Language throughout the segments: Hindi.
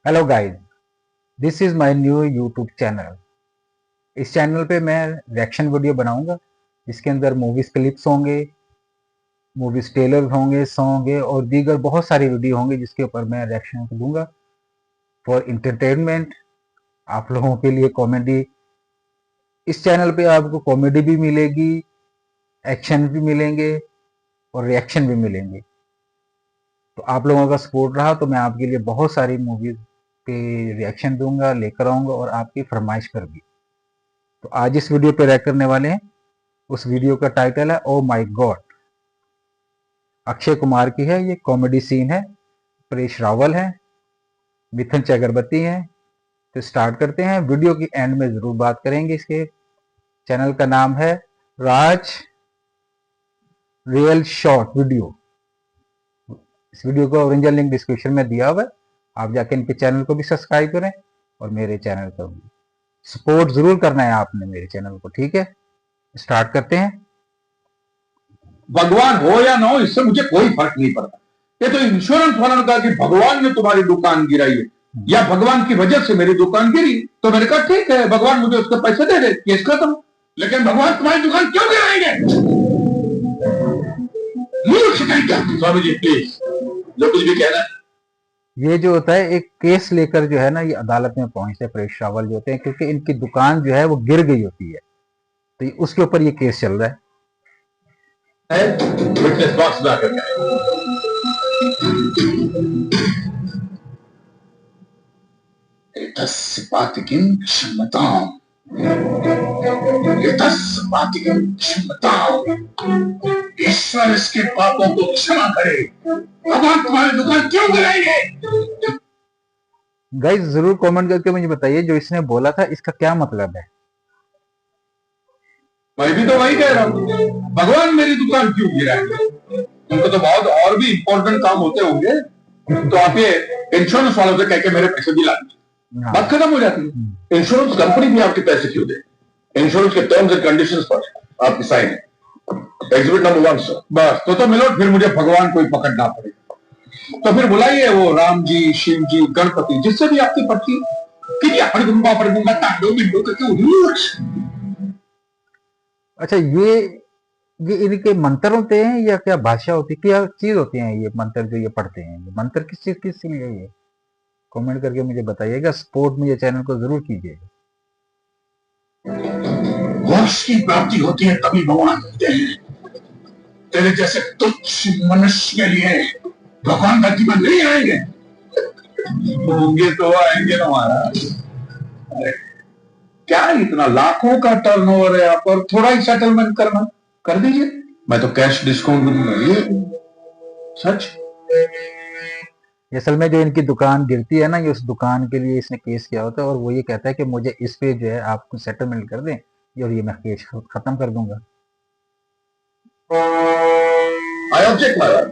Hello guys, this is my new YouTube channel. इस चैनल पे मैं रिएक्शन वीडियो बनाऊंगा जिसके अंदर मूवीज क्लिप्स होंगे, मूवीज ट्रेलर होंगे, सॉन्ग होंगे और दीगर बहुत सारी वीडियो होंगे जिसके ऊपर मैं रिएक्शन दूंगा फॉर इंटरटेनमेंट। आप लोगों के लिए कॉमेडी, इस चैनल पे आपको कॉमेडी भी मिलेगी, एक्शन भी मिलेंगे और रिएक्शन भी मिलेंगे। तो आप लोगों का सपोर्ट रहा तो मैं आपके लिए बहुत सारी मूवीज पे रिएक्शन दूंगा, लेकर आऊंगा और आपकी फरमाइश पर भी। तो आज इस वीडियो पे रिएक्ट करने वाले हैं। उस वीडियो का टाइटल है oh my God. Akshay Kumar की है, ये कॉमेडी सीन है। परेश रावल है, मिथुन चक्रवर्ती है। तो स्टार्ट करते हैं। वीडियो की एंड में जरूर बात करेंगे। इसके चैनल का नाम है राज रियल शॉर्ट वीडियो। इस वीडियो का ओरिजिनल लिंक डिस्क्रिप्शन में दिया हुआ है, आप जाके इनके चैनल को भी सब्सक्राइब करें और मेरे चैनल को भी सपोर्ट जरूर करना है आपने मेरे चैनल को, ठीक है। स्टार्ट करते हैं। भगवान हो या ना हो इससे मुझे कोई फर्क नहीं पड़ता। ये तो इंश्योरेंस वाला ने कहा कि भगवान ने तुम्हारी दुकान गिराई है या भगवान की वजह से मेरी दुकान गिरी, तो मैंने कहा ठीक है, भगवान मुझे उसके पैसे दे दे, केस खत्म। लेकिन भगवान तुम्हारी दुकान क्यों गिराएंगे? स्वामी जी प्लीज, जो कुछ भी कहना है। ये जो होता है एक केस लेकर जो है ना, ये अदालत में पहुंचते हैं परेश रावल जो होते हैं, क्योंकि इनकी दुकान जो है वो गिर गई होती है, तो उसके ऊपर ये केस चल रहा है। विटनेस बॉक्स में आकर क्षमताओं ईश्वर इसके पापों को क्षमा करे। भगवान तुम्हारी दुकान क्यों गिराएंगे? गाइस जरूर कमेंट करके मुझे बताइए जो इसने बोला था इसका क्या मतलब है। मैं भी तो वही कह रहा हूँ, भगवान मेरी दुकान क्यों गिराएंगे? उनको तो बहुत और भी इंपॉर्टेंट काम होते होंगे, तो आप ये इंश्योरेंस वालों से कह के मेरे पैसे दिला दीजिए, बात खत्म हो जाती है। इंश्योरेंस कंपनी भी आपके पैसे क्यों दे? इंश्योरेंस के टर्म्स एंड कंडीशंस पर आपकी साइन है, एग्जिबिट नंबर 1 सर। बस तो मिलो, फिर मुझे भगवान को ही पकड़ना पड़ेगा। तो फिर बुलाइए वो राम जी, शिव जी, गणपति, जिससे भी आपकी पड़ती है। अच्छा, ये इनके मंत्र होते हैं या क्या भाषा होती है, क्या चीज होती है ये मंत्र जो ये पढ़ते हैं? ये मंत्र किस चीज किस लिए ये कमेंट करके मुझे बताइएगा। सपोर्ट मुझे चैनल को जरूर कीजिएगा। मोक्ष की प्राप्ति होती है तभी भगवान मिलते हैं। तेरे जैसे तुच्छ मनुष्य के लिए भगवान धरती पर नहीं आएंगे। होंगे तो आएंगे ना महाराज। क्या इतना लाखों का टर्नओवर है आप, और थोड़ा ही सेटलमेंट करना कर दीजिए, मैं तो कैश डिस्काउंट भी दूंगा। ये सच। असल में जो इनकी दुकान गिरती है ना, ये उस दुकान के लिए इसने केस किया होता है और वो ये कहता है कि मुझे इस पे जो है आप कुछ सेटलमेंट कर दें और ये मैं केस खत्म कर दूंगा। आई ऑब्जेक्ट महाराज।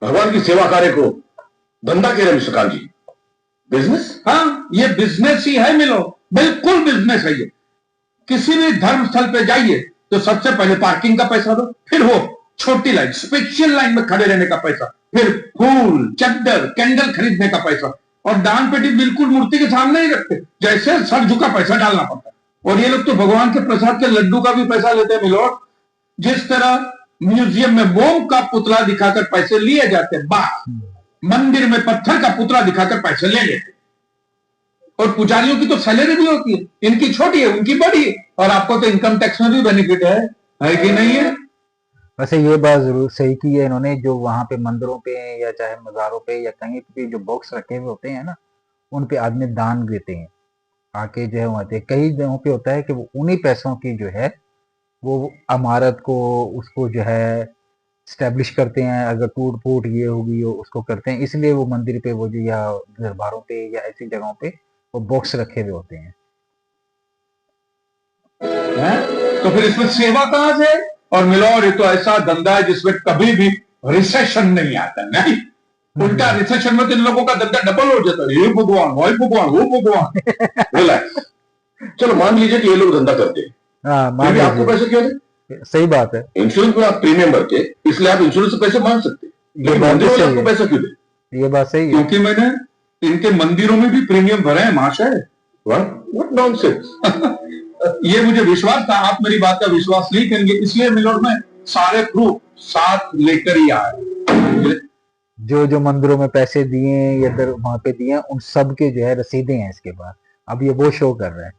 भगवान की सेवा कार्य को धंधा कह रहे मिस्टर जी? बिजनेस? हाँ, ये बिजनेस ही है मिलो, बिल्कुल बिजनेस है ये। किसी भी धर्म स्थल पे जाइए तो सबसे पहले पार्किंग का पैसा दो, फिर वो छोटी लाइन, स्पेशल लाइन में खड़े रहने का पैसा, फिर फूल, चद्दर, कैंडल खरीदने का पैसा, और दान पेटी बिल्कुल मूर्ति के सामने ही रखते, जैसे सर झुका पैसा डालना पड़ता है। और ये लोग तो भगवान के प्रसाद के लड्डू का भी पैसा लेते हैं मिलोट। जिस तरह म्यूजियम में मोम का पुतला दिखाकर पैसे लिए जाते हैं, बात मंदिर में पत्थर का पुतला दिखाकर पैसे ले लेते। और पुजारियों की तो सैलरी भी होती है, इनकी छोटी है उनकी बड़ी है, और आपको तो इनकम टैक्स में भी बेनिफिट है कि नहीं है? वैसे ये बात जरूर सही की है इन्होंने, जो वहां पे मंदिरों पे या चाहे मज़ारों पे या कहीं पे जो बॉक्स रखे हुए होते हैं ना, उन पे आदमी दान देते हैं आके जो है वहां पे। कई जगहों पे होता है कि वो उन्हीं पैसों की जो है वो इमारत को उसको जो है स्टैब्लिश करते हैं, अगर टूट फूट ये होगी हो उसको करते हैं, इसलिए वो मंदिर पे वो जो या दरबारों पे या ऐसी जगहों पे वो बॉक्स रखे हुए होते हैं। तो फिर इसमें सेवा कहां से? और मिलोर, ये तो ऐसा धंधा है जिसमें कभी भी रिसेशन नहीं आता। नहीं, उल्टा रिसेशन में तो इन लोगों का धंधा डबल हो जाता है। ये भगवान, वो भगवान। रिलैक्स। चलो मान लीजिए कि ये लोग धंधा करते हैं, आपको पैसे क्यों दे? सही बात है। इंश्योरेंस में आप प्रीमियम भरते हैं, इसलिए आप इंश्योरेंस से पैसे मांग सकते हैं, लेकिन मंदिर वाले आपको पैसा क्यों दे? ये बात सही है, क्योंकि मैंने इनके मंदिरों में भी प्रीमियम भरे हैं महाशय। What nonsense. ये मुझे विश्वास था, आप मेरी बात का विश्वास नहीं करेंगे, इसलिए मिलोड में सारे प्रूफ साथ लेकर ही आए। जो जो मंदिरों में पैसे दिए या इधर वहां पे दिए उन सब के जो है रसीदें हैं इसके बाद। अब ये वो शो कर रहा है।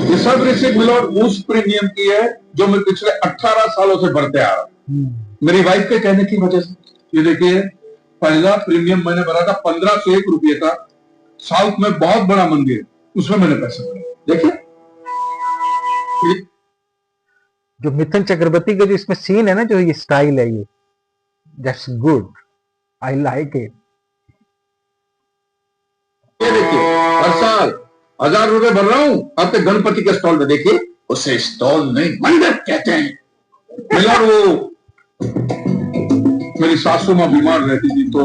ये सब रिसीट मिलोड उस प्रीमियम की है जो मैं पिछले 18 सालों से भरते आ रहा हूं, मेरी वाइफ के कहने की वजह से। ये देखिए, पहला प्रीमियम मैंने भरा था 15 से 1 रुपये का, साउथ में बहुत बड़ा मंदिर है, उसमें मैंने पैसे भरे। देखिए जो मिथुन चक्रवर्ती का जो इसमें सीन है ना, जो ये स्टाइल है, ये that's good, I like it. ये देखिए, हर साल 1000 रुपए भर रहा हूं अपने गणपति के स्टॉल में। देखिए, उसे स्टॉल नहीं मंदिर कहते हैं। मिला वो मेरी सासू मां बीमार रहती थी तो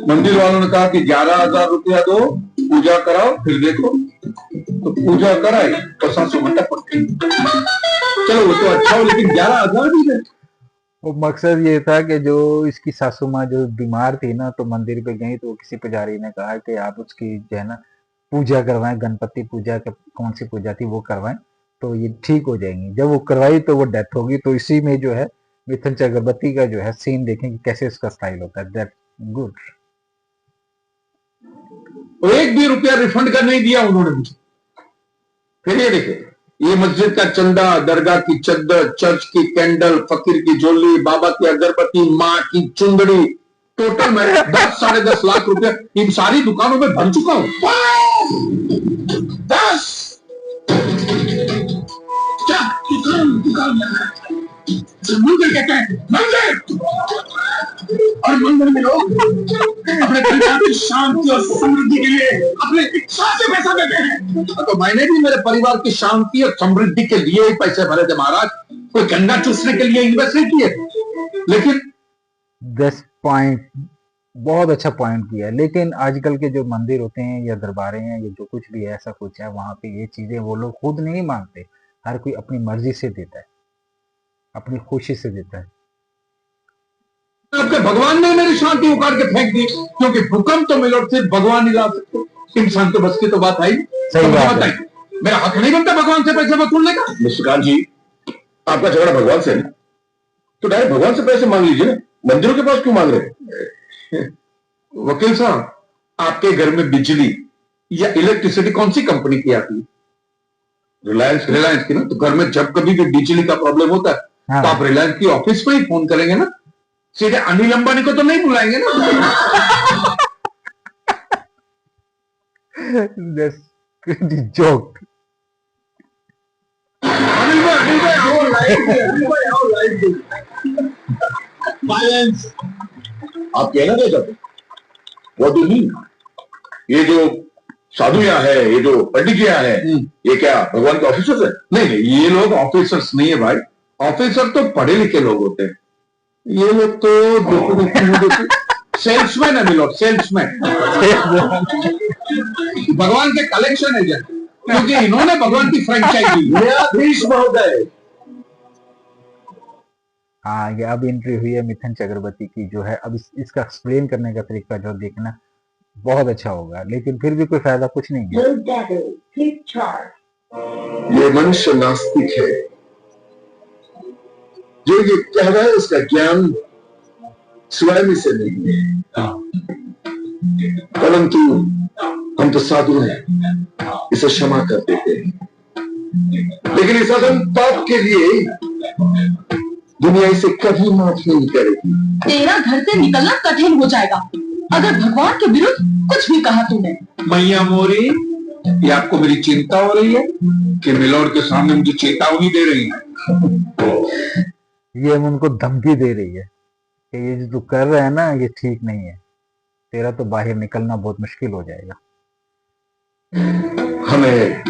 मंदिर वालों ने कहा कि 11,000 रुपया दो, पूजा कराओ, फिर देखो। तो पूजा कराई तो सासू मां टपक गई। चलो वो तो अच्छा हो, लेकिन 11,000 भी दे। वो मकसद ये था कि जो इसकी सासू माँ जो बीमार थी ना, तो मंदिर पे गई तो किसी पुजारी ने कहा कि आप उसकी जो है ना पूजा करवाएं, गणपति पूजा का कौन सी पूजा थी वो करवाएं तो ये ठीक हो जाएंगी। जब वो करवाई तो वो डेथ होगी। तो इसी में जो है मिथुन चक्रवर्ती का जो है सीन देखें कि कैसे उसका स्टाइल होता है। That good. तो 1 भी रुपया रिफंड का नहीं दिया उन्होंने मुझे। फिर ये देखिए, ये मस्जिद का चंदा, दरगाह की चद्दर, चर्च की कैंडल, फकीर की झोली, बाबा की अगरबत्ती, माँ की चुंदड़ी, टोटल मैं 10 साढ़े 10 लाख रुपया इन सारी दुकानों में भर चुका हूं। 10 मंदिर कहते हैं, मंदिर। और मंदिर में लोग अपने परिवार की शांति और समृद्धि के लिए अपने इच्छा से पैसा देते हैं। तो मैंने भी मेरे परिवार की शांति और समृद्धि के लिए ही पैसे भरे थे महाराज, कोई गंगा चूसने के लिए इन्वेस्ट नहीं किए। लेकिन दिस पॉइंट बहुत अच्छा पॉइंट किया। लेकिन आजकल के जो मंदिर होते हैं या दरबारें हैं या जो कुछ भी है, ऐसा कुछ है, वहां पे ये चीजें वो लोग खुद नहीं मांगते। हर कोई अपनी मर्जी से देता है, अपनी खुशी से देता है। आपके भगवान ने मेरी शांति उखाड़ के फेंक दी, क्योंकि भूकंप तो मिलोट सिर्फ भगवान ही ला सकते। इंसान तो बस की तो बात आई। सही बात है। मेरा हक नहीं बनता भगवान से पैसे वसूलने का। निशिकांत जी, आपका झगड़ा भगवान से है तो डायरेक्ट भगवान से पैसे मांग लीजिए ना, मंदिरों के पास क्यों मांग रहे हैं? वकील साहब, आपके घर में बिजली या इलेक्ट्रिसिटी कौन सी कंपनी की आती है? रिलायंस की ना। तो घर में जब कभी भी बिजली का प्रॉब्लम होता है तो आप रिलायंस की ऑफिस में ही फोन करेंगे ना, सीधे अनिल अंबानी को तो नहीं बुलाएंगे ना। जोक। आप कहना दे जब वो तो नहीं, ये जो साधु यहाँ है, ये जो पंडित जी यहाँ है, ये क्या भगवान के ऑफिसर्स है? नहीं, ये लोग ऑफिसर्स नहीं है भाई। ऑफिसर तो पढ़े लिखे लोग होते हैं, ये लोग तो सेल्समैन है मिलोड, सेल्समैन। भगवान के कलेक्शन एजेंट, क्योंकि इन्होंने भगवान की फ्रेंचाइजी महोदय। हाँ, ये अब एंट्री हुई है मिथुन चक्रवर्ती की जो है। अब इसका एक्सप्लेन करने का तरीका जो देखना बहुत अच्छा होगा, लेकिन फिर भी कोई फायदा कुछ नहीं है। ये मनुष्य नास्तिक है, जो ये कह रहा है उसका ज्ञान स्वयं से नहीं है, परंतु हम तो साधु हैं, इसे क्षमा कर देते हैं। लेकिन इस अदम पाप के लिए दुनिया इसे कभी माफ नहीं करेगी। तेरा घर से निकलना कठिन हो जाएगा अगर भगवान के विरुद्ध कुछ भी कहा तूने। मैया मोरी, ये आपको मेरी चिंता हो रही है कि मिलोड के सामने मुझे चेतावनी दे रही है? ये उनको धमकी दे रही है कि ये जो तू कर रहा है ना, ये ठीक नहीं है, तेरा तो बाहर निकलना बहुत मुश्किल हो जाएगा। हमें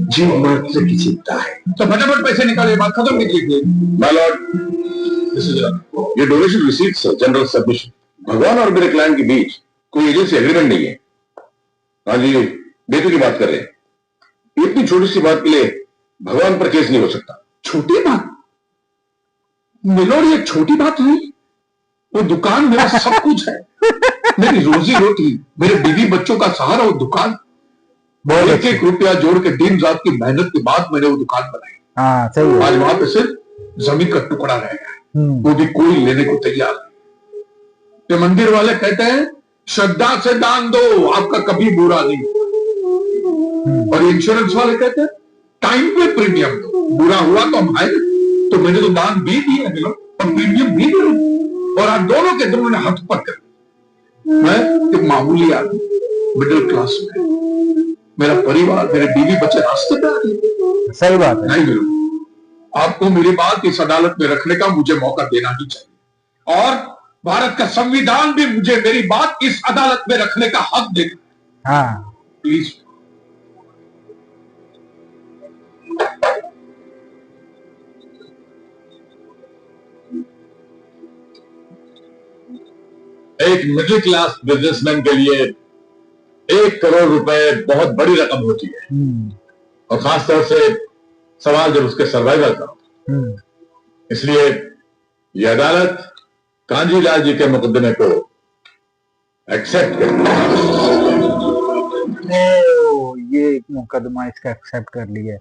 जीव मात्र की चिंता है, तो फटाफट पैसे निकाले, बात खत्म कीजिए। माय लॉर्ड, ये डोनेशन रिसीट्स जनरल सबमिशन। भगवान और मेरे क्लाइंट के बीच कोई एजेंसी एग्रीमेंट नहीं है। हाँ जी, बेटू की बात कर रहे हैं। इतनी छोटी सी बात के लिए भगवान पर केस नहीं हो सकता। छोटी बात मिलोड, ये छोटी बात नहीं, वो दुकान मेरा सब कुछ है। मेरी रोजी रोटी, मेरे बीवी बच्चों का सहारा वो दुकान। बहुत एक एक रुपया जोड़ के दिन रात की मेहनत के बाद मैंने वो दुकान बनाई। हाँ सही है। आज वहां पे सिर्फ जमीन का टुकड़ा रह गया, वो भी कोई लेने को तैयार नहीं। ये मंदिर वाले कहते हैं श्रद्धा से दान दो, आपका कभी बुरा नहीं। और इंश्योरेंस वाले कहते हैं टाइम पे प्रीमियम दो, बुरा हुआ तो हम आए। तो मैंने तो दान भी दिए हैं और प्रीमियम भी दिए, और आप दोनों के दोनों ने हाथ पर कर। मैं एक मामूली आदमी, मिडिल क्लास में, मेरा परिवार, मेरे बीवी बच्चे रास्ते पे आ गए। सही बात है। नहीं मिलूं, आपको मेरी बात इस अदालत में रखने का मुझे मौका देना ही चाहिए, और भारत का संविधान भी मुझे मेरी बात इस अदालत में रखने का हक देगा। हाँ प्लीज। एक मिडिल क्लास बिजनेसमैन के लिए 1 करोड़ रुपए बहुत बड़ी रकम होती है, और खासतौर से सवाल जब उसके सर्वाइवल का हो। इसलिए यह अदालत कांजीलाल जी के मुकदमे को एक्सेप्ट कर, ये मुकदमा इसका एक्सेप्ट कर लिया है।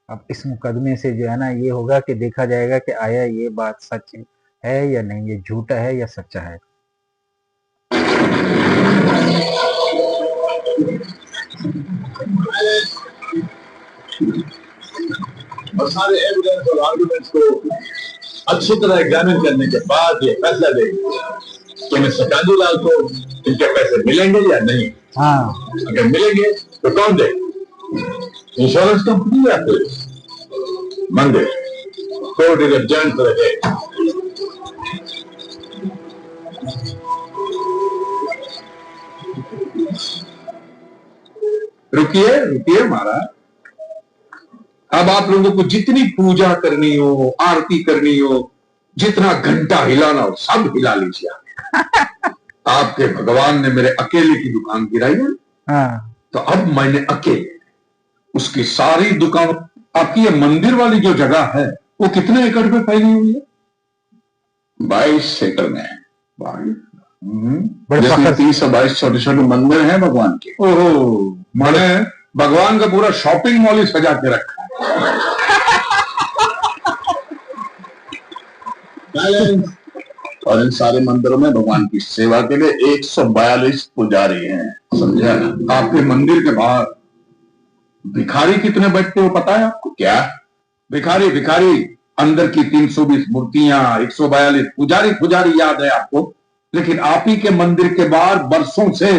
अब इस मुकदमे से जो है ना, ये होगा कि देखा जाएगा कि आया ये बात सच है या नहीं, ये झूठा है या सच्चा है। और सारे एविडेंस और आर्गुमेंट्स को अच्छी तरह एग्जामिन करने के बाद ये फैसला देंगे कि मिस्टर कांजीलाल को इनके पैसे मिलेंगे या नहीं। हाँ अगर मिलेंगे तो कौन दे, इंश्योरेंस कंपनी या पुलिस? मंदिर। Court is adjourned for the day. रुकिए रुकिए महाराज, अब आप लोगों को जितनी पूजा करनी हो, आरती करनी हो, जितना घंटा हिलाना हो, सब हिला लीजिए। आपके भगवान ने मेरे अकेले की दुकान गिराई है, तो अब मैंने अकेले उसकी सारी दुकान। आपकी ये मंदिर वाली जो जगह है वो कितने एकड़ पे फैली हुई है? 22 एकड़ में है। बड़े जिसमें फखर 30 और 22 छोटे छोटे मंदिर हैं भगवान के। ओहो, मैंने भगवान का पूरा शॉपिंग मॉल ही सजा के रखा है। और इन सारे मंदिरों में भगवान की सेवा के लिए 142 पुजारी हैं, समझा? आपके मंदिर के बाहर भिखारी कितने बैठते हो पता है आपको? क्या? भिखारी भिखारी अंदर की 320 मूर्तियां, 142 पुजारी पुजारी याद है आपको, लेकिन आप ही के मंदिर के बाहर बरसों से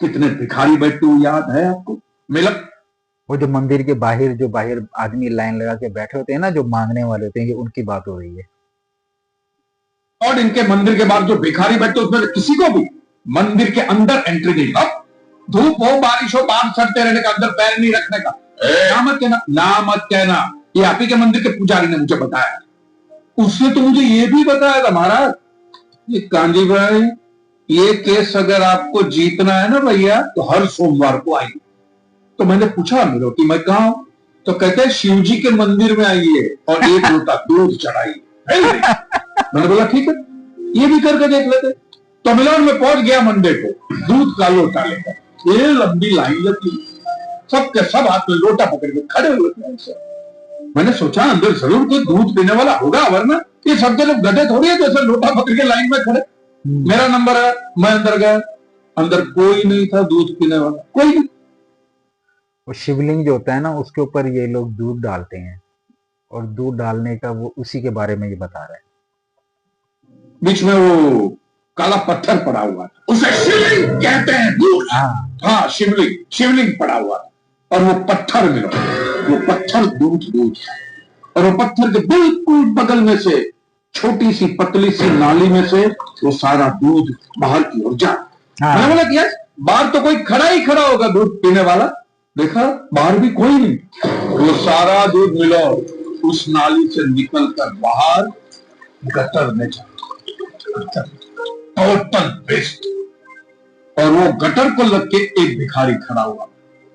कितने भिखारी बैठते हुए याद है आपको? मिलक वो जो मंदिर के बाहर, जो बाहर आदमी लाइन लगा के बैठे होते हैं ना, जो मांगने वाले होते हैं, ये उनकी बात हो रही है। और इनके मंदिर के बाहर जो भिखारी बैठते उसमें किसी को भी मंदिर के अंदर एंट्री नहीं। अब धूप हो बारिश हो बाहर सड़ते रहने का, अंदर पैर नहीं रखने का। ना मत कहना, ना मत कहना, ये आप ही के मंदिर के पुजारी ने मुझे बताया। उसने तो मुझे ये भी बताया था महाराज, ये कांजी भाई, ये केस अगर आपको जीतना है ना भैया, तो हर सोमवार को आइए। तो मैंने पूछा मिलोटी मैं कहा हूं, तो कहते हैं शिव जी के मंदिर में आइए और 1 लोटा दूध चढ़ाइए। मैंने बोला ठीक है, ये भी करके देख लेते। तो मिलान में पहुंच गया मंदिर को, दूध का लोटा लेकर। ये लंबी लाइन लगी, सबके सब हाथ में लोटा पकड़ के खड़े हुए थे। मैंने सोचा अंदर जरूर कोई दूध पीने वाला होगा, वरना ये सब के लोग गधे थोड़ी है जैसे लोटा पकड़ के लाइन में खड़े। मेरा नंबर है, मैं अंदर गया, अंदर कोई नहीं था दूध पीने वाला, कोई नहीं। वो शिवलिंग जो होता है ना, उसके ऊपर ये लोग दूध डालते हैं, और दूध डालने का वो उसी के बारे में ये बता रहा है। बीच में वो काला पत्थर पड़ा हुआ था, उसे शिवलिंग कहते हैं। दूध, हाँ शिवलिंग, शिवलिंग पड़ा हुआ था, और वो पत्थर मिला, वो पत्थर दूध, और वो पत्थर के बिल्कुल बगल में से छोटी सी पतली सी नाली में से वो सारा दूध बाहर की ओर जा। मैंने बोला कि बाहर तो कोई खड़ा ही खड़ा होगा दूध पीने वाला, देखा बाहर भी कोई नहीं। वो सारा दूध मिला उस नाली से निकलकर बाहर गटर में जा, टोटल वेस्ट। और वो गटर को लग के एक भिखारी खड़ा हुआ,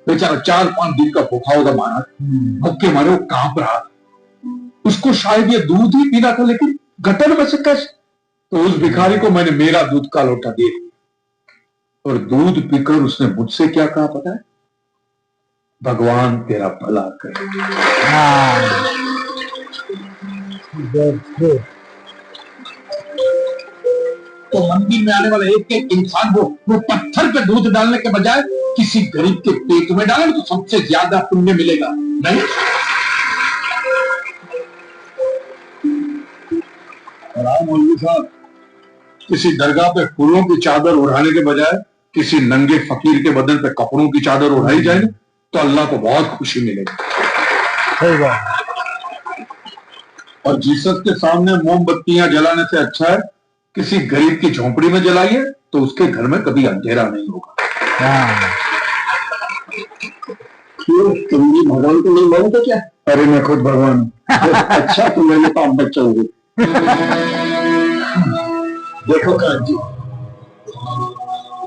बेचारा 4-5 दिन का भूखा होगा महाराज, भूखे मारे वो कांप रहा। उसको शायद ये दूध ही पीना था, लेकिन गटर में से कैसे? तो उस भिखारी को मैंने मेरा दूध का लोटा दिया, और दूध पीकर उसने मुझसे क्या कहा पता है? भगवान तेरा भला करे। हाँ, good. तो मंदिर में आने वाले एक एक इंसान को वो पत्थर पे दूध डालने के बजाय किसी गरीब के पेट में डाले तो सबसे ज्यादा पुण्य मिलेगा। नहीं? और आप मौलवी साहब, किसी दरगाह पे फूलों की चादर उड़ाने के बजाय किसी नंगे फकीर के बदन पे कपड़ों की चादर उड़ाई जाए तो अल्लाह को बहुत खुशी मिलेगी। सही बात। और जीसस के सामने मोमबत्तियां जलाने से अच्छा है किसी गरीब की झोंपड़ी में जलाइए तो उसके घर में कभी अंधेरा नहीं होगा। हाँ, तुम भी भगवान को नहीं मानते क्या? अरे मैं खुद भगवान हूं। अच्छा तो मेरे पास बच्चा होगी। देखो कान जी,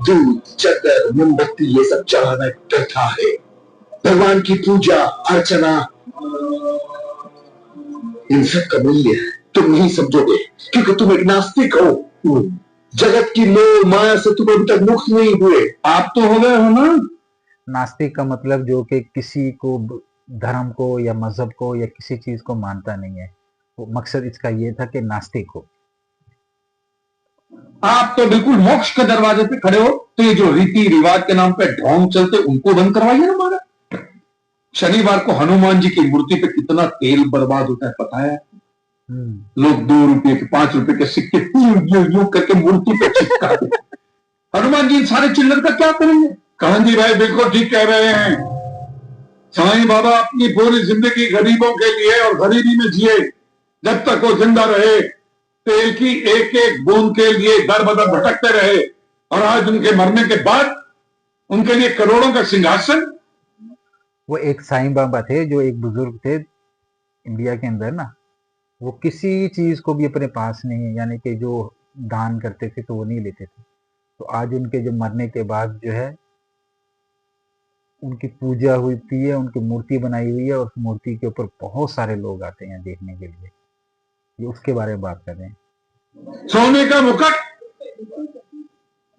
दूध, चद्दर, मोमबत्ती ये सब चढ़ाना एक प्रथा है। भगवान की पूजा अर्चना इन सब का मूल्य तुम नहीं समझोगे क्योंकि तुम एक नास्तिक हो। जगत की मोह माया से तुम अभी तक मुक्त नहीं हुए। आप तो हो गए हो ना? नास्तिक का मतलब जो कि किसी को धर्म को या मजहब को या किसी चीज को मानता नहीं है। वो मकसद इसका ये था कि नास्तिक हो। आप तो बिल्कुल मोक्ष के दरवाजे पे खड़े हो। तो ये जो रीति रिवाज के नाम पे ढोंग चलते उनको बंद करवाइए ना। हमारा शनिवार को हनुमान जी की मूर्ति पे कितना तेल बर्बाद होता है पता है? लोग 2 रुपए के 5 रुपए के सिक्के यूं करके मूर्ति पे चिपकाते। हनुमान जी इन सारे चिल्लर का क्या करेंगे? कान जी भाई बिल्कुल ठीक कह रहे हैं। साईं बाबा अपनी पूरी जिंदगी गरीबों के लिए और गरीबी में जिए। जब तक वो जिंदा रहे तेल की एक एक बूंद के लिए दर बदर भटकते रहे और आज उनके मरने के बाद उनके लिए करोड़ों का सिंहासन। वो एक साईं बाबा थे, जो एक बुजुर्ग थे इंडिया के अंदर ना, वो किसी चीज को भी अपने पास नहीं, यानी कि जो दान करते थे तो वो नहीं लेते थे। तो आज उनके जो मरने के बाद जो है उनकी पूजा होती है, उनकी मूर्ति बनाई हुई है और उस मूर्ति के ऊपर बहुत सारे लोग आते हैं देखने के लिए। ये उसके बारे में बात कर रहे हैं। सोने का मुकुट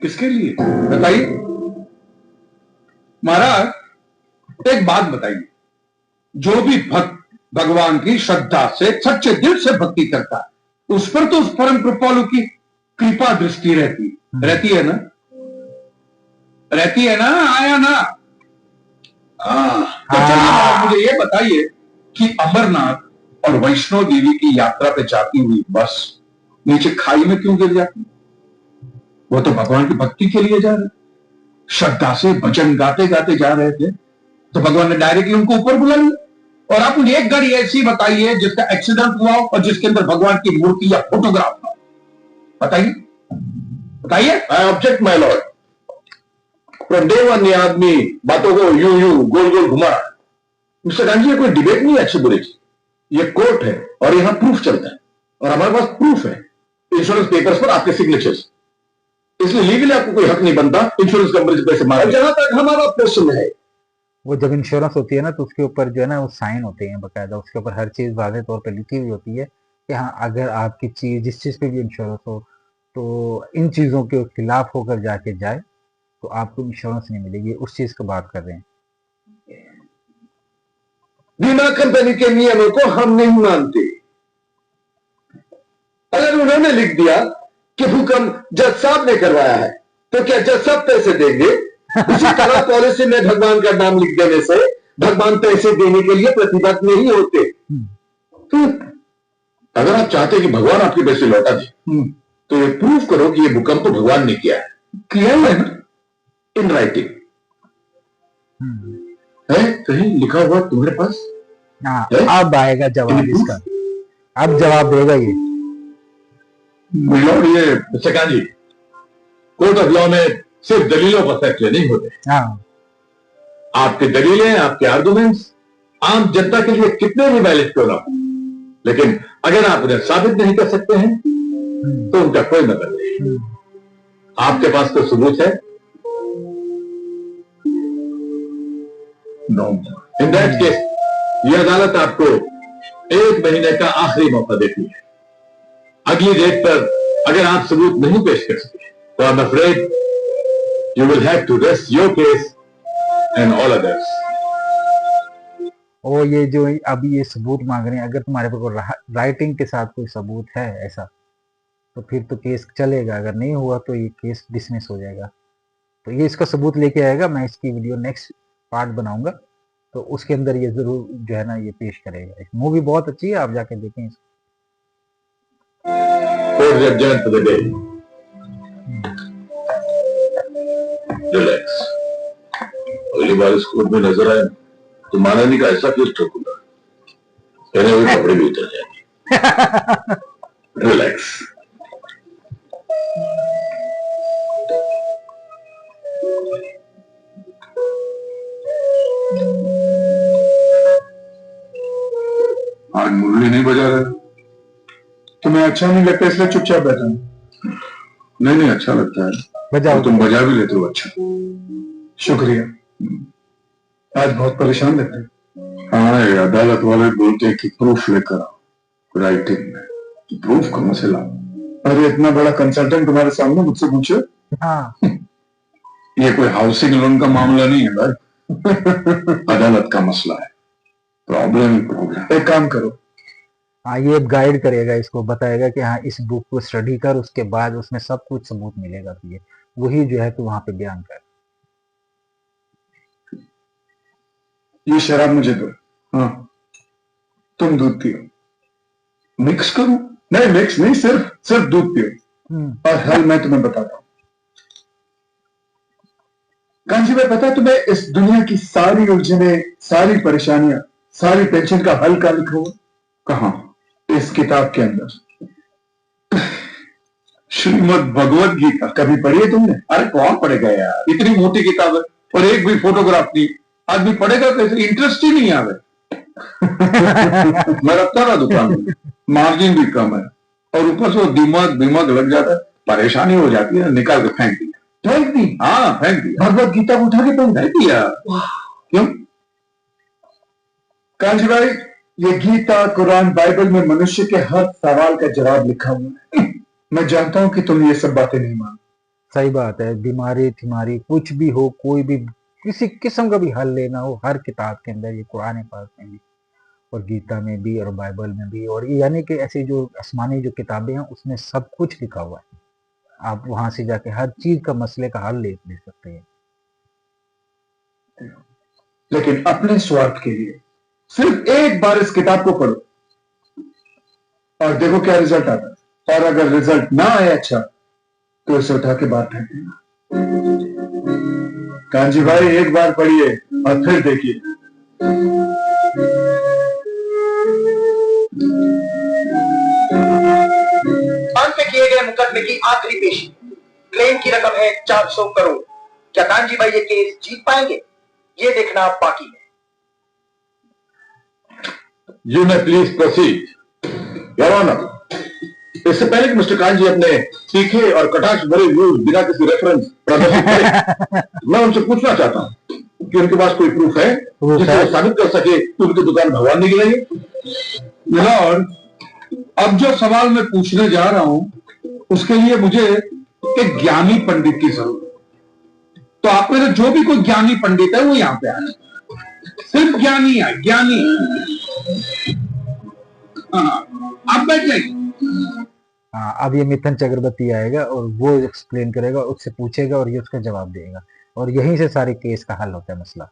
किसके लिए बताइए? महाराज एक बात बताइए, जो भी भक्त भगवान की श्रद्धा से सच्चे दिल से भक्ति करता है उस पर तो उस परम कृपालु की कृपा दृष्टि रहती है ना? रहती है ना? आया ना? तो चलिए आप मुझे ये बताइए कि अमरनाथ और वैष्णो देवी की यात्रा पे जाती हुई बस नीचे खाई में क्यों गिर जाती? वो तो भगवान की भक्ति के लिए जा रहे, श्रद्धा से भजन गाते गाते जा रहे थे, तो भगवान ने डायरेक्टली उनको ऊपर बुला लिया। और आप मुझे एक गाड़ी ऐसी बताइए जिसका एक्सीडेंट हुआ हो और जिसके अंदर भगवान की मूर्ति या फोटोग्राफ हो, बताइए बताइए। I object my Lord. From day one ये आदमी बातों को यूं गोल गोल घुमा। मिस्टर गांधी, ये कोई डिबेट नहीं है अच्छी बुरी की, ये कोर्ट है और यहां प्रूफ चलता है और हमारे पास प्रूफ है इंश्योरेंस पेपर्स पर आपके सिग्नेचर्स। इसलिए लीगली आपको कोई हक नहीं बनता इंश्योरेंस कंपनी से पैसे मांगने। जहां तक हमारा प्रश्न है, वो जब इंश्योरेंस होती है ना तो उसके ऊपर जो है ना वो साइन होते हैं बकायदा, उसके ऊपर हर चीज़ वाज़ेह तौर पे लिखी हुई होती है कि हाँ अगर आपकी चीज़ जिस चीज़ पे भी इंश्योरेंस हो तो इन चीज़ों के खिलाफ होकर जाके जाए तो आपको इंश्योरेंस नहीं मिलेगी। उस चीज़ की बात कर रहे हैं। बीमा कंपनी के नियमों को हम नहीं मानते। अगर उन्होंने लिख दिया कि भूकंप जज साहब ने करवाया है तो क्या जज साहब पैसे देंगे? उसी तरह पॉलिसी में भगवान का नाम लिख देने से भगवान पैसे देने के लिए प्रतिबद्ध नहीं होते। अगर आप चाहते कि भगवान आपके पैसे लौटा दे तो ये प्रूफ करो कि ये भूकंप तो भगवान ने किया है ना? इन राइटिंग है कहीं लिखा हुआ तुम्हारे पास? अब आएगा जवाब इसका, अब जवाब देगा ये। मिलोड ये mister ji, court of law में सिर्फ दलीलों पर फैसले नहीं होते। आपके दलीलें, आपके आर्गुमेंट्स आम जनता के लिए कितने भी वैलिड क्यों ना हो, लेकिन अगर आप उन्हें साबित नहीं कर सकते हैं तो उनका कोई मतलब नहीं। आपके पास तो सबूत है? नो। इन दैट केस यह अदालत आपको 1 महीने का आखिरी मौका देती है। अगली डेट पर अगर आप सबूत नहीं पेश कर सके तो I am afraid You will have to rest your case and all others. और ये जो अभी ये सबूत मांग रहे हैं, अगर तुम्हारे पास राइटिंग के साथ कोई सबूत है ऐसा, तो फिर तो केस चलेगा, अगर नहीं हुआ तो ये केस डिसमिस हो जाएगा। तो ये इसका सबूत लेके आएगा, मैं इसकी वीडियो नेक्स्ट पार्ट बनाऊंगा, तो उसके अंदर ये जरूर जो है ना ये पेश करेगा। मूवी बहुत अच्छी है, आप जाके देखें इसको। Court is adjourned for the day. Relax. अगली बार इस कोर्ट में नजर आए तो माना नहीं का ऐसा केस ठोकूंगा, पहले हुए कपड़े भी उतर जाएंगे। रिलैक्स। आज मुरली नहीं बजा रहे, तुम्हें अच्छा नहीं लगता इसलिए चुपचाप बैठा हूं। नहीं नहीं, अच्छा लगता है, बजाओ। और तुम बजा भी लेते हो अच्छा। शुक्रिया। आज बहुत परेशान लगते हैं। हाँ, ये अदालत वाले बोलते हैं कि प्रूफ लेकर आओ राइटिंग में। प्रूफ कहाँ से लाओ? अरे इतना बड़ा कंसल्टेंट तुम्हारे सामने मुझसे पूछो। हाँ, ये कोई हाउसिंग लोन का मामला नहीं है भाई। अदालत का मसला है। प्रॉब्लम ही प्रॉब्लम। एक काम करो, हाँ ये गाइड करेगा, इसको बताएगा कि हाँ इस बुक को स्टडी कर, उसके बाद उसमें सब कुछ सबूत मिलेगा, तो ये वही जो है तो वहां पे बयान कर। ये शराब मुझे दो। हाँ, तुम दूध पियो। मिक्स करूं? नहीं मिक्स नहीं, सिर्फ दूध पियो। और हल मैं तुम्हें बताता हूं। कांजी भाई, पता है तुम्हें इस दुनिया की सारी उलझने, सारी परेशानियां, सारी टेंशन का हल कहां लिखा हुआ? कहां? इस किताब के अंदर। श्रीमद् भगवद गीता। कभी पढ़ी है तुमने? अरे कौन पढ़ेगा यार, इतनी मोटी किताब है और एक भी फोटोग्राफ नहीं। आदमी पढ़ेगा कैसे? इंटरेस्ट ही नहीं आवे। मैं रखता था दुकान में, मार्जिन भी कम है और ऊपर से दिमाग लग जाता है, परेशानी हो जाती है, निकाल के फेंक दिया। फेंक दी? हाँ फेंक दिया। भगवद गीता को उठा के फेंक दिया। क्यों? कांजी भाई, ये गीता, कुरान, बाइबल में मनुष्य के हर सवाल का जवाब लिखा हुआ है। मैं जानता हूं कि तुम ये सब बातें नहीं मानो। सही बात है, बीमारी थीमारी कुछ भी हो, कोई भी किसी किस्म का भी हल लेना हो, हर किताब के अंदर, ये कुरान पाक में भी और गीता में भी और बाइबल में भी, और ये यानी कि ऐसी जो आसमानी जो किताबें हैं उसमें सब कुछ लिखा हुआ है। आप वहां से जाके हर चीज का मसले का हल ले सकते हैं। लेकिन अपने स्वार्थ के लिए सिर्फ एक बार इस किताब को पढ़ो और देखो क्या रिजल्ट आता है। और अगर रिजल्ट ना आए अच्छा, तो इसे उठा के बाहर फेंक देना। कांजी भाई, एक बार पढ़िए और फिर देखिए। अंत में किए गए मुकदमे की आखिरी पेशी। क्लेम की रकम है 400 करोड़। क्या कांजी भाई ये केस जीत पाएंगे? ये देखना बाकी है। You may please proceed. Your Honor, इससे पहले कि मिस्टर कांजी अपने तीखे और कटाक्ष भरे व्यूज बिना किसी रेफरेंस प्रदर्शित करें, मैं उनसे पूछना चाहता हूं कि उनके पास कोई प्रूफ है जिससे वो साबित कर सके कि उनकी दुकान भगवान ने गिराई है? मिलॉर्ड, अब जो सवाल मैं पूछने जा रहा हूं उसके लिए मुझे एक ज्ञानी पंडित की जरूरत है। तो आप में से जो भी कोई ज्ञानी पंडित है वो यहां पे आए। सिर्फ ज्ञानी है, ज्ञानी। हाँ, आप बैठ जाइए। हाँ, अब ये मिथुन चक्रवर्ती आएगा और वो एक्सप्लेन करेगा, उससे पूछेगा और ये उसका जवाब देगा, और यहीं से सारे केस का हल होता है मसला।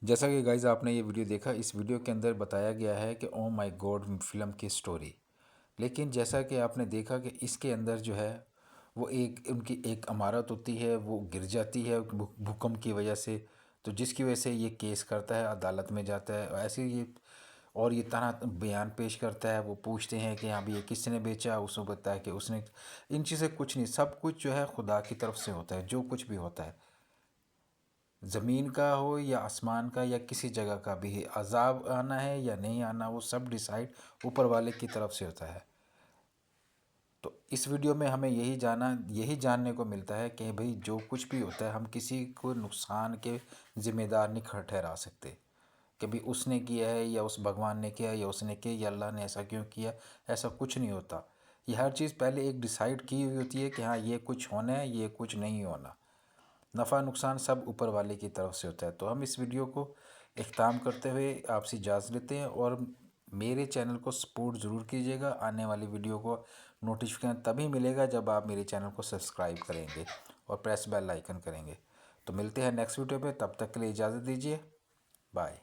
जैसा कि गाइज आपने ये वीडियो देखा, इस वीडियो के अंदर बताया गया है कि ओ माय गॉड फिल्म की स्टोरी। लेकिन जैसा कि आपने देखा कि इसके अंदर जो है वो उनकी एक इमारत होती है, वो गिर जाती है भूकंप की वजह से, तो जिसकी वजह से ये केस करता है, अदालत में जाता है, ऐसे ये और ये तरह बयान पेश करता है। वो पूछते हैं कि हाँ भी ये किसने बेचा, उसने बताया कि उसने। इन चीज़ें कुछ नहीं, सब कुछ जो है खुदा की तरफ से होता है। जो कुछ भी होता है, ज़मीन का हो या आसमान का या किसी जगह का भी, अजाब आना है या नहीं आना, वो सब डिसाइड ऊपर वाले की तरफ से होता है। तो इस वीडियो में हमें यही जानने को मिलता है कि भाई जो कुछ भी होता है हम किसी को नुकसान के ज़िम्मेदार नहीं ठहरा सकते। कभी उसने किया है या उस भगवान ने किया या उसने किया या अल्लाह ने ऐसा क्यों किया, ऐसा कुछ नहीं होता। ये हर चीज़ पहले एक डिसाइड की हुई होती है कि हाँ ये कुछ होना है, ये कुछ नहीं होना। नफ़ा नुकसान सब ऊपर वाले की तरफ से होता है। तो हम इस वीडियो को इख्तिताम करते हुए आपसे इजाज़त लेते हैं और मेरे चैनल को सपोर्ट ज़रूर कीजिएगा। आने वाली वीडियो को नोटिफिकेशन तभी मिलेगा जब आप मेरे चैनल को सब्सक्राइब करेंगे और प्रेस बेल आइकन करेंगे। तो मिलते हैं नेक्स्ट वीडियो पे, तब तक के लिए इजाज़त दीजिए, बाय।